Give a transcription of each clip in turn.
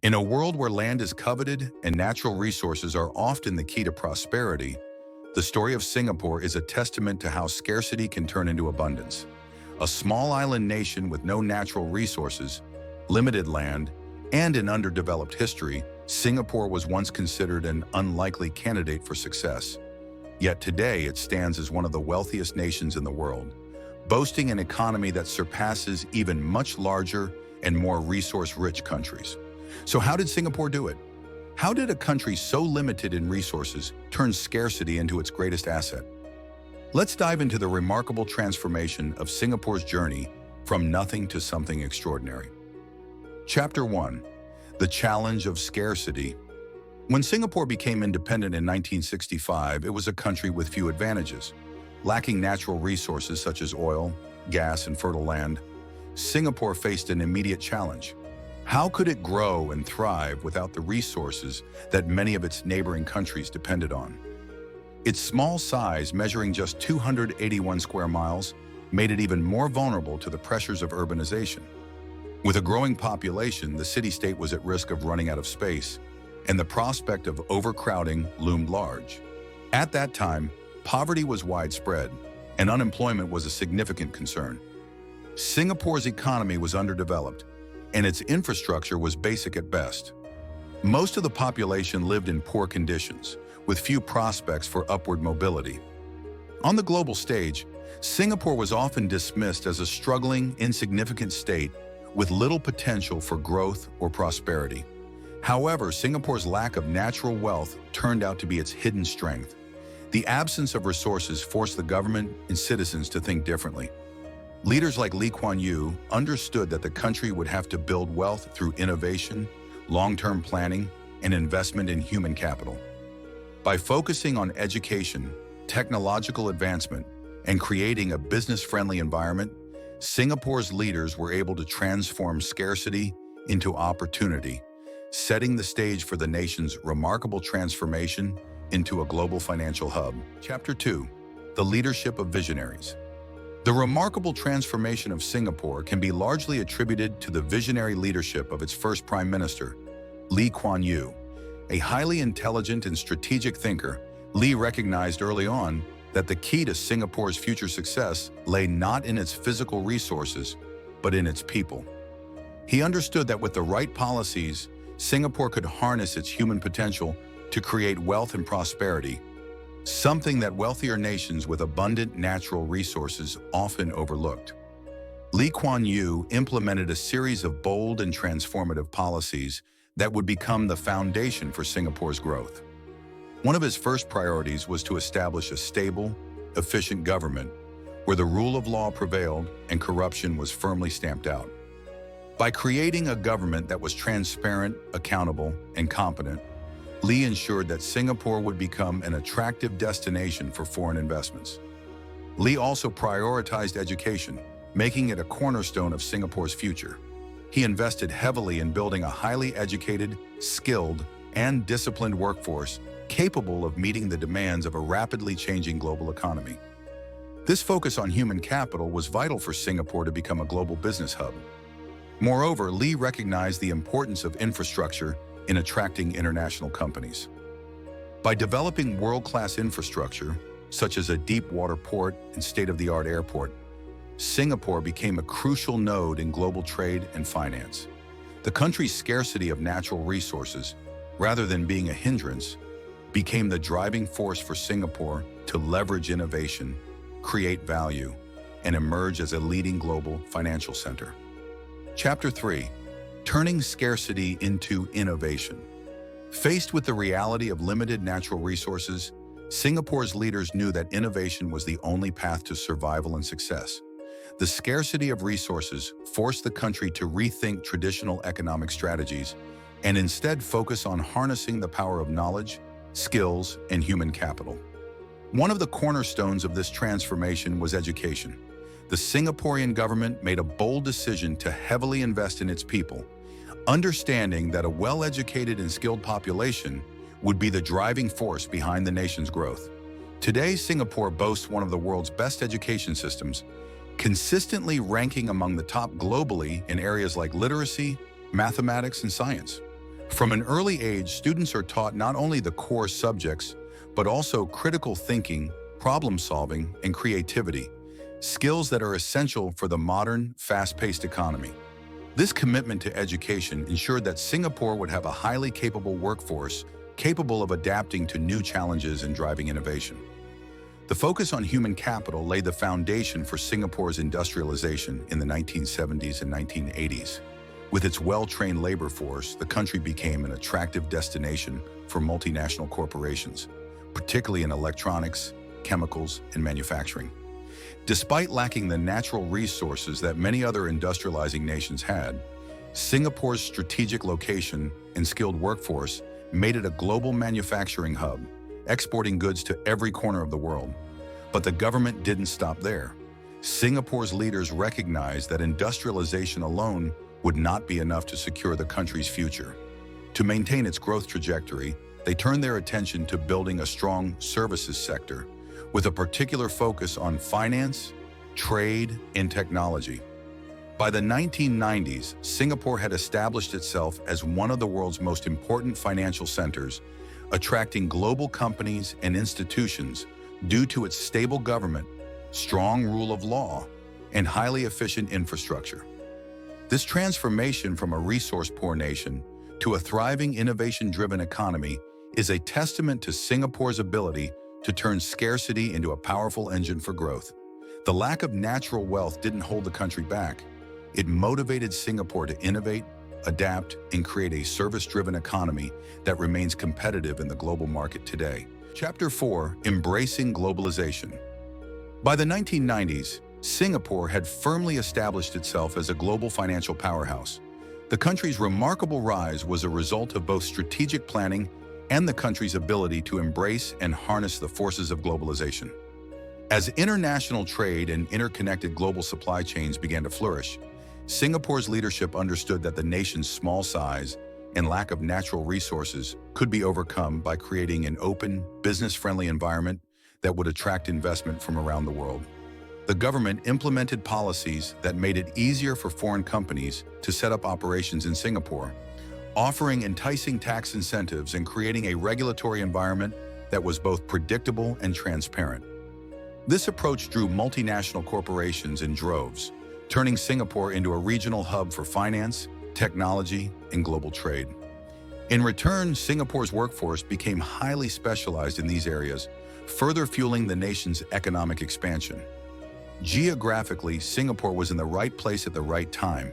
In a world where land is coveted and natural resources are often the key to prosperity, the story of Singapore is a testament to how scarcity can turn into abundance. A small island nation with no natural resources, limited land, and an underdeveloped history, Singapore was once considered an unlikely candidate for success. Yet today it stands as one of the wealthiest nations in the world, boasting an economy that surpasses even much larger and more resource-rich countries. So how did Singapore do it? How did a country so limited in resources turn scarcity into its greatest asset? Let's dive into the remarkable transformation of Singapore's journey from nothing to something extraordinary. Chapter 1. The Challenge of Scarcity. When Singapore became independent in 1965, it was a country with few advantages. Lacking natural resources such as oil, gas, and fertile land, Singapore faced an immediate challenge. How could it grow and thrive without the resources that many of its neighboring countries depended on? Its small size, measuring just 281 square miles, made it even more vulnerable to the pressures of urbanization. With a growing population, the city-state was at risk of running out of space, and the prospect of overcrowding loomed large. At that time, poverty was widespread, and unemployment was a significant concern. Singapore's economy was underdeveloped, and its infrastructure was basic at best. Most of the population lived in poor conditions, with few prospects for upward mobility. On the global stage, Singapore was often dismissed as a struggling, insignificant state with little potential for growth or prosperity. However, Singapore's lack of natural wealth turned out to be its hidden strength. The absence of resources forced the government and citizens to think differently. Leaders like Lee Kuan Yew understood that the country would have to build wealth through innovation, long-term planning, and investment in human capital. By focusing on education, technological advancement, and creating a business-friendly environment, Singapore's leaders were able to transform scarcity into opportunity, setting the stage for the nation's remarkable transformation into a global financial hub. Chapter 2. The Leadership of Visionaries. The remarkable transformation of Singapore can be largely attributed to the visionary leadership of its first Prime Minister, Lee Kuan Yew. A highly intelligent and strategic thinker, Lee recognized early on that the key to Singapore's future success lay not in its physical resources, but in its people. He understood that with the right policies, Singapore could harness its human potential to create wealth and prosperity, something that wealthier nations with abundant natural resources often overlooked. Lee Kuan Yew implemented a series of bold and transformative policies that would become the foundation for Singapore's growth. One of his first priorities was to establish a stable, efficient government where the rule of law prevailed and corruption was firmly stamped out. By creating a government that was transparent, accountable, and competent, Lee ensured that Singapore would become an attractive destination for foreign investments. Lee also prioritized education, making it a cornerstone of Singapore's future. He invested heavily in building a highly educated, skilled, and disciplined workforce capable of meeting the demands of a rapidly changing global economy. This focus on human capital was vital for Singapore to become a global business hub. Moreover, Lee recognized the importance of infrastructure in attracting international companies. By developing world-class infrastructure, such as a deep-water port and state-of-the-art airport, Singapore became a crucial node in global trade and finance. The country's scarcity of natural resources, rather than being a hindrance, became the driving force for Singapore to leverage innovation, create value, and emerge as a leading global financial center. Chapter 3. Turning Scarcity into Innovation. Faced with the reality of limited natural resources, Singapore's leaders knew that innovation was the only path to survival and success. The scarcity of resources forced the country to rethink traditional economic strategies and instead focus on harnessing the power of knowledge, skills, and human capital. One of the cornerstones of this transformation was education. The Singaporean government made a bold decision to heavily invest in its people, understanding that a well-educated and skilled population would be the driving force behind the nation's growth. Today, Singapore boasts one of the world's best education systems, consistently ranking among the top globally in areas like literacy, mathematics, and science. From an early age, students are taught not only the core subjects, but also critical thinking, problem solving, and creativity, skills that are essential for the modern, fast-paced economy. This commitment to education ensured that Singapore would have a highly capable workforce capable of adapting to new challenges and driving innovation. The focus on human capital laid the foundation for Singapore's industrialization in the 1970s and 1980s. With its well-trained labor force, the country became an attractive destination for multinational corporations, particularly in electronics, chemicals, and manufacturing. Despite lacking the natural resources that many other industrializing nations had, Singapore's strategic location and skilled workforce made it a global manufacturing hub, exporting goods to every corner of the world. But the government didn't stop there. Singapore's leaders recognized that industrialization alone would not be enough to secure the country's future. To maintain its growth trajectory, they turned their attention to building a strong services sector, with a particular focus on finance, trade, and technology. By the 1990s, Singapore had established itself as one of the world's most important financial centers, attracting global companies and institutions due to its stable government, strong rule of law, and highly efficient infrastructure. This transformation from a resource-poor nation to a thriving, innovation-driven economy is a testament to Singapore's ability to turn scarcity into a powerful engine for growth. The lack of natural wealth didn't hold the country back. It motivated Singapore to innovate, adapt, and create a service-driven economy that remains competitive in the global market today. Chapter 4: Embracing Globalization. By the 1990s, Singapore had firmly established itself as a global financial powerhouse. The country's remarkable rise was a result of both strategic planning and the country's ability to embrace and harness the forces of globalization. As international trade and interconnected global supply chains began to flourish, Singapore's leadership understood that the nation's small size and lack of natural resources could be overcome by creating an open, business-friendly environment that would attract investment from around the world. The government implemented policies that made it easier for foreign companies to set up operations in Singapore, offering enticing tax incentives and creating a regulatory environment that was both predictable and transparent. This approach drew multinational corporations in droves, turning Singapore into a regional hub for finance, technology, and global trade. In return, Singapore's workforce became highly specialized in these areas, further fueling the nation's economic expansion. Geographically, Singapore was in the right place at the right time.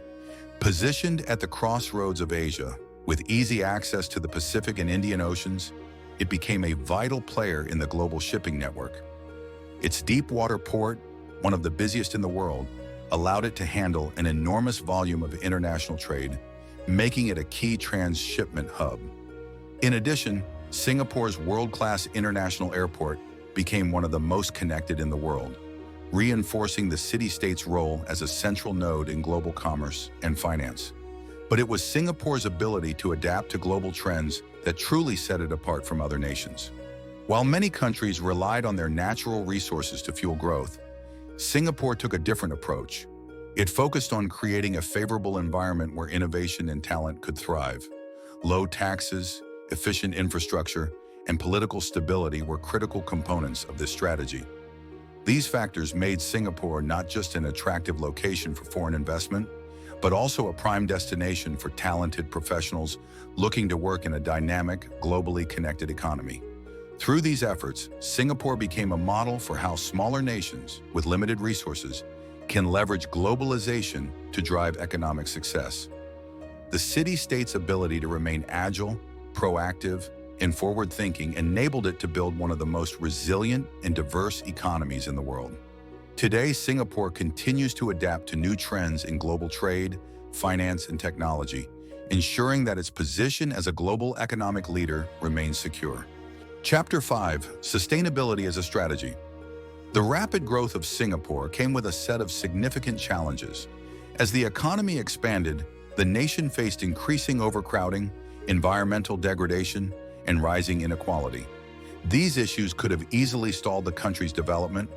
Positioned at the crossroads of Asia, with easy access to the Pacific and Indian Oceans, it became a vital player in the global shipping network. Its deep-water port, one of the busiest in the world, allowed it to handle an enormous volume of international trade, making it a key transshipment hub. In addition, Singapore's world-class international airport became one of the most connected in the world, reinforcing the city-state's role as a central node in global commerce and finance. But it was Singapore's ability to adapt to global trends that truly set it apart from other nations. While many countries relied on their natural resources to fuel growth, Singapore took a different approach. It focused on creating a favorable environment where innovation and talent could thrive. Low taxes, efficient infrastructure, and political stability were critical components of this strategy. These factors made Singapore not just an attractive location for foreign investment, but also a prime destination for talented professionals looking to work in a dynamic, globally connected economy. Through these efforts, Singapore became a model for how smaller nations with limited resources can leverage globalization to drive economic success. The city-state's ability to remain agile, proactive, and forward-thinking enabled it to build one of the most resilient and diverse economies in the world. Today, Singapore continues to adapt to new trends in global trade, finance, and technology, ensuring that its position as a global economic leader remains secure. Chapter 5: Sustainability as a Strategy. The rapid growth of Singapore came with a set of significant challenges. As the economy expanded, the nation faced increasing overcrowding, environmental degradation, and rising inequality. These issues could have easily stalled the country's development,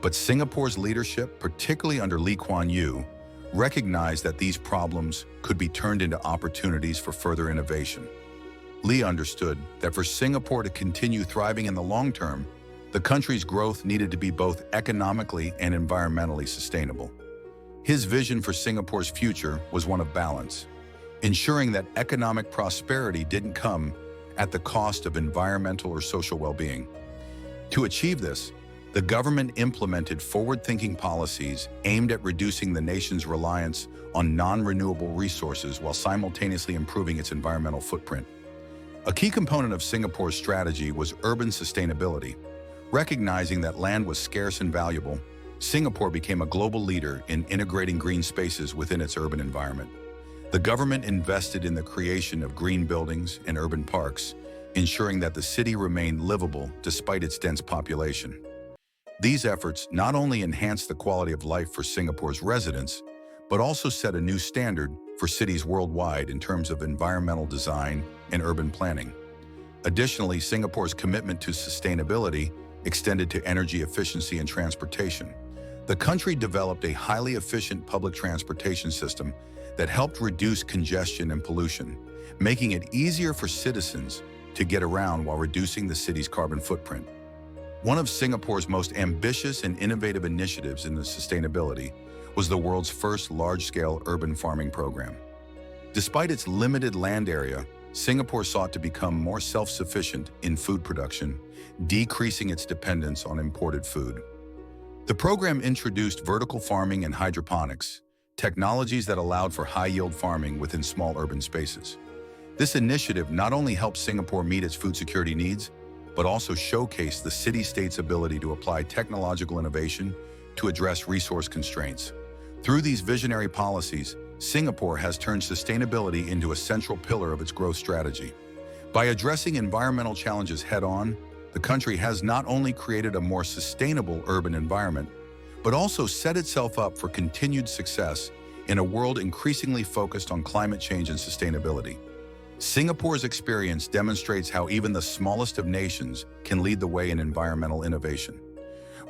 but Singapore's leadership, particularly under Lee Kuan Yew, recognized that these problems could be turned into opportunities for further innovation. Lee understood that for Singapore to continue thriving in the long term, the country's growth needed to be both economically and environmentally sustainable. His vision for Singapore's future was one of balance, ensuring that economic prosperity didn't come at the cost of environmental or social well-being. To achieve this, the government implemented forward-thinking policies aimed at reducing the nation's reliance on non-renewable resources while simultaneously improving its environmental footprint. A key component of Singapore's strategy was urban sustainability. Recognizing that land was scarce and valuable, Singapore became a global leader in integrating green spaces within its urban environment. The government invested in the creation of green buildings and urban parks, ensuring that the city remained livable despite its dense population. These efforts not only enhanced the quality of life for Singapore's residents, but also set a new standard for cities worldwide in terms of environmental design and urban planning. Additionally, Singapore's commitment to sustainability extended to energy efficiency and transportation. The country developed a highly efficient public transportation system that helped reduce congestion and pollution, making it easier for citizens to get around while reducing the city's carbon footprint. One of Singapore's most ambitious and innovative initiatives in the sustainability was the world's first large-scale urban farming program. Despite its limited land area, Singapore sought to become more self-sufficient in food production, decreasing its dependence on imported food. The program introduced vertical farming and hydroponics, technologies that allowed for high-yield farming within small urban spaces. This initiative not only helped Singapore meet its food security needs, but also showcased the city-state's ability to apply technological innovation to address resource constraints. Through these visionary policies, Singapore has turned sustainability into a central pillar of its growth strategy. By addressing environmental challenges head-on, the country has not only created a more sustainable urban environment, but also set itself up for continued success in a world increasingly focused on climate change and sustainability. Singapore's experience demonstrates how even the smallest of nations can lead the way in environmental innovation,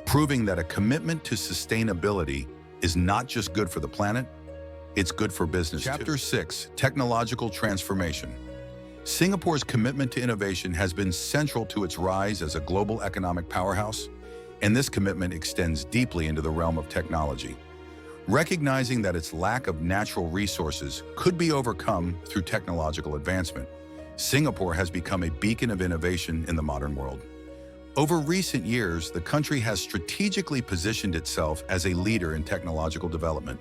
proving that a commitment to sustainability is not just good for the planet, it's good for business too. Chapter 6, Technological Transformation. Singapore's commitment to innovation has been central to its rise as a global economic powerhouse, and this commitment extends deeply into the realm of technology. Recognizing that its lack of natural resources could be overcome through technological advancement, Singapore has become a beacon of innovation in the modern world. Over recent years, the country has strategically positioned itself as a leader in technological development,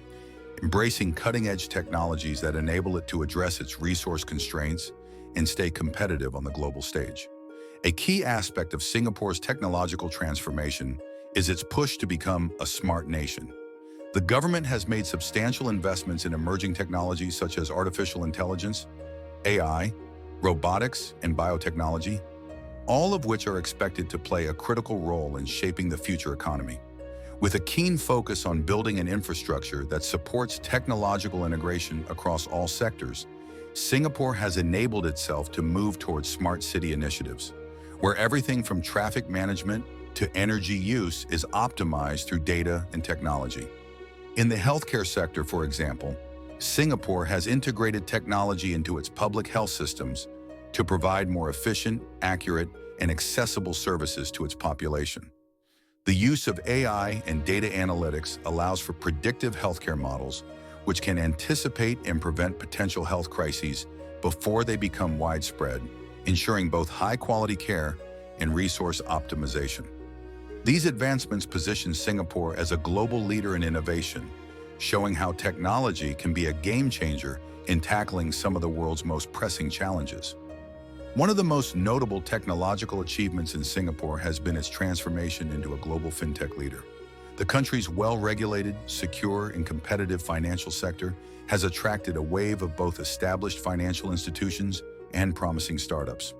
embracing cutting-edge technologies that enable it to address its resource constraints and stay competitive on the global stage. A key aspect of Singapore's technological transformation is its push to become a smart nation. The government has made substantial investments in emerging technologies such as artificial intelligence, AI, robotics, and biotechnology, all of which are expected to play a critical role in shaping the future economy. With a keen focus on building an infrastructure that supports technological integration across all sectors, Singapore has enabled itself to move towards smart city initiatives, where everything from traffic management to energy use is optimized through data and technology. In the healthcare sector, for example, Singapore has integrated technology into its public health systems to provide more efficient, accurate, and accessible services to its population. The use of AI and data analytics allows for predictive healthcare models, which can anticipate and prevent potential health crises before they become widespread, ensuring both high-quality care and resource optimization. These advancements position Singapore as a global leader in innovation, showing how technology can be a game-changer in tackling some of the world's most pressing challenges. One of the most notable technological achievements in Singapore has been its transformation into a global fintech leader. The country's well-regulated, secure, and competitive financial sector has attracted a wave of both established financial institutions and promising startups.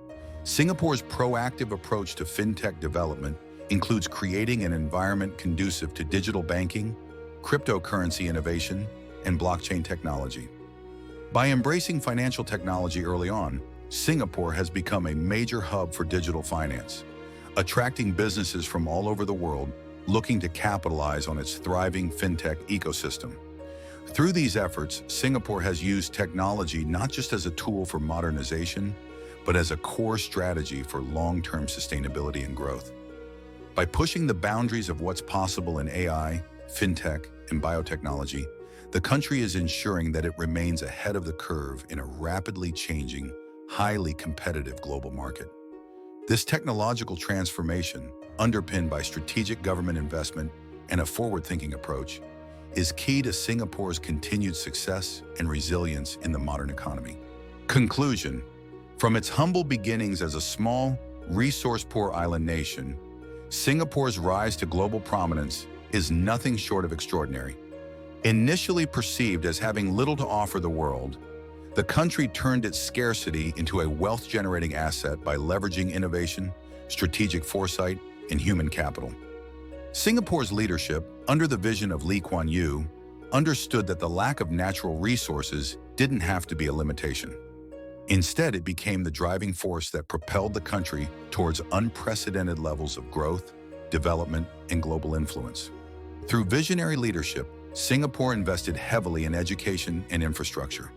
Singapore's proactive approach to fintech development includes creating an environment conducive to digital banking, cryptocurrency innovation, and blockchain technology. By embracing financial technology early on, Singapore has become a major hub for digital finance, attracting businesses from all over the world looking to capitalize on its thriving fintech ecosystem. Through these efforts, Singapore has used technology not just as a tool for modernization, but as a core strategy for long-term sustainability and growth. By pushing the boundaries of what's possible in AI, fintech, and biotechnology, the country is ensuring that it remains ahead of the curve in a rapidly changing, highly competitive global market. This technological transformation, underpinned by strategic government investment and a forward-thinking approach, is key to Singapore's continued success and resilience in the modern economy. Conclusion: from its humble beginnings as a small, resource-poor island nation, Singapore's rise to global prominence is nothing short of extraordinary. Initially perceived as having little to offer the world, the country turned its scarcity into a wealth-generating asset by leveraging innovation, strategic foresight, and human capital. Singapore's leadership, under the vision of Lee Kuan Yew, understood that the lack of natural resources didn't have to be a limitation. Instead, it became the driving force that propelled the country towards unprecedented levels of growth, development, and global influence. Through visionary leadership, Singapore invested heavily in education and infrastructure,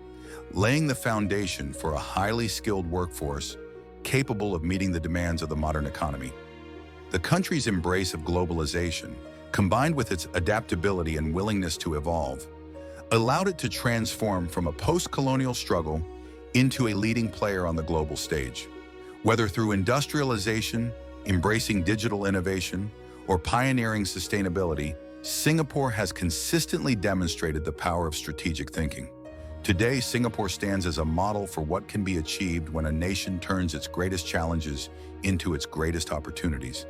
laying the foundation for a highly skilled workforce capable of meeting the demands of the modern economy. The country's embrace of globalization, combined with its adaptability and willingness to evolve, allowed it to transform from a post-colonial struggle into a leading player on the global stage. Whether through industrialization, embracing digital innovation, or pioneering sustainability, Singapore has consistently demonstrated the power of strategic thinking. Today, Singapore stands as a model for what can be achieved when a nation turns its greatest challenges into its greatest opportunities.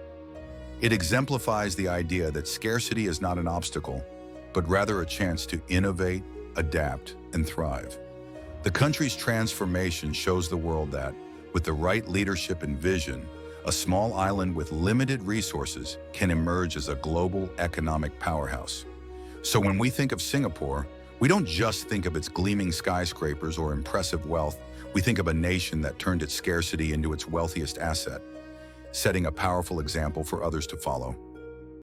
It exemplifies the idea that scarcity is not an obstacle, but rather a chance to innovate, adapt, and thrive. The country's transformation shows the world that, with the right leadership and vision, a small island with limited resources can emerge as a global economic powerhouse. So when we think of Singapore, we don't just think of its gleaming skyscrapers or impressive wealth. We think of a nation that turned its scarcity into its wealthiest asset, setting a powerful example for others to follow.